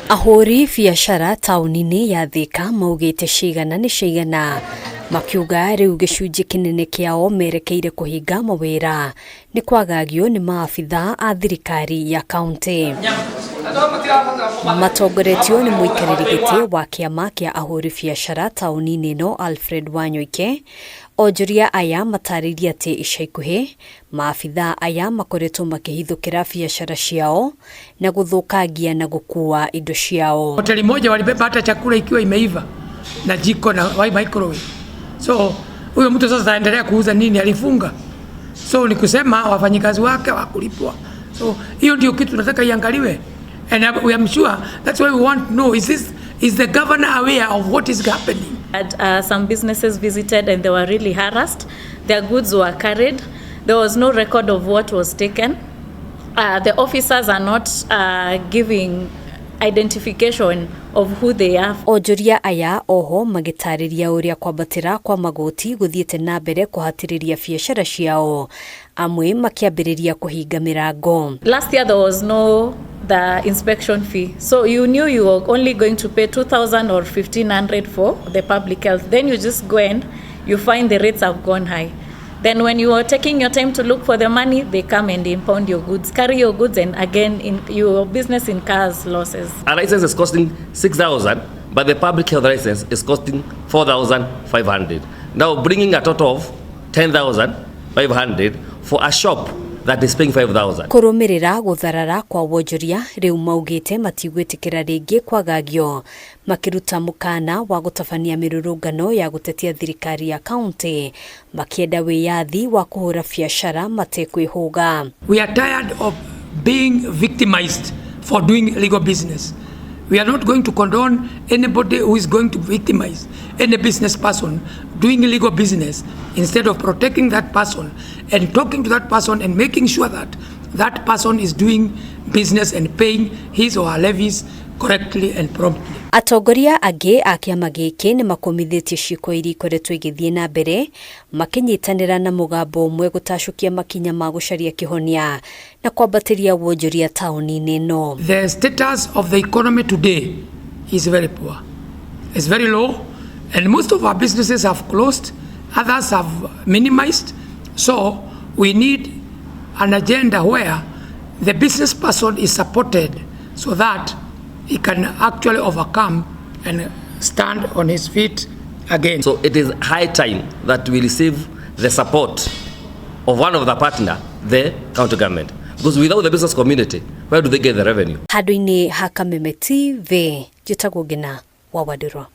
AHURI biacara tauni-ini ya Thika maugite cigana ni cigana makiuga riu gicunji kinene kiao merekeire kuhinga mawira ni kwagagio ni maabithaa a thirikari ya kaunti. Matongoretio ni muikariri giti wa kiama kia AHURI biacara tauni-ini no ALFRED Onjoria aya matariria ati ica ikuhi maabithaa aya makoretwo makihithukira biacara ciao na guthukangia na gukua indo ciao. Hoteli moja walibeba hata chakula ikiwa imeiva na jiko na microwave. So huyo mtu sasa anaendelea kuuza nini? Alifunga. So ni kusema wafanyikazi wake wakulipwa. So hiyo ndio kitu tunataka iangaliwe. And we am sure that's why we want to know, is the governor aware of what is happening? Some businesses visited and they were really harassed. Their goods were carried. There was no record of what was taken. The officers are not giving identification of who they are. Onjoria aya oho magitariria uria kwambatira kwa magoti guthiete na mbere kuhatiriria biacara ciao, amwe makiambiriria kuhinga mirango. Last year there was no the inspection fee, so you knew you were only going to pay 2,000 or 1,500 for the public health. Then you just go and you find the rates have gone high. Then when you are taking your time to look for the money, they come and impound your goods, carry your goods, and again in your business incurs losses. A license is costing 6,000, but the public health license is costing 4,500. Now bringing a total of 10,500 for a shop that is paying 5,000. Kurumirira gutharara kwa wonjoria riu maugite matigwitikira ringi kwagagio makiruta mukana wa gutabania mirurungano ya gutetia thirikari ya kaunti makienda wiyathi wa kuhura biacara matekwihuga. We are tired of being victimized for doing illegal business. We are not going to condone anybody who is going to victimize any business person doing illegal business, instead of protecting that person and talking to that person and making sure that that person is doing business and paying his or her levies correctly and promptly. Atongoria angi a kiama giki ni makomithitie ciiko iri ikoretwo igithie na mbere makinyitanira na mugambo umwe gutashukia makinya ma gucaria kihonia na kwambatiria wonjoria tauni-ini no. The status of the economy today is very poor. It's very low, and most of our businesses have closed, others have minimized. So we need an agenda where the business person is supported so that he can actually overcome and stand on his feet again. So it is high time that we receive the support of one of the partner, the county government. Because without the business community, where do they get the revenue? Hadwini hakameme TV, Jitagogina, Wawaduro.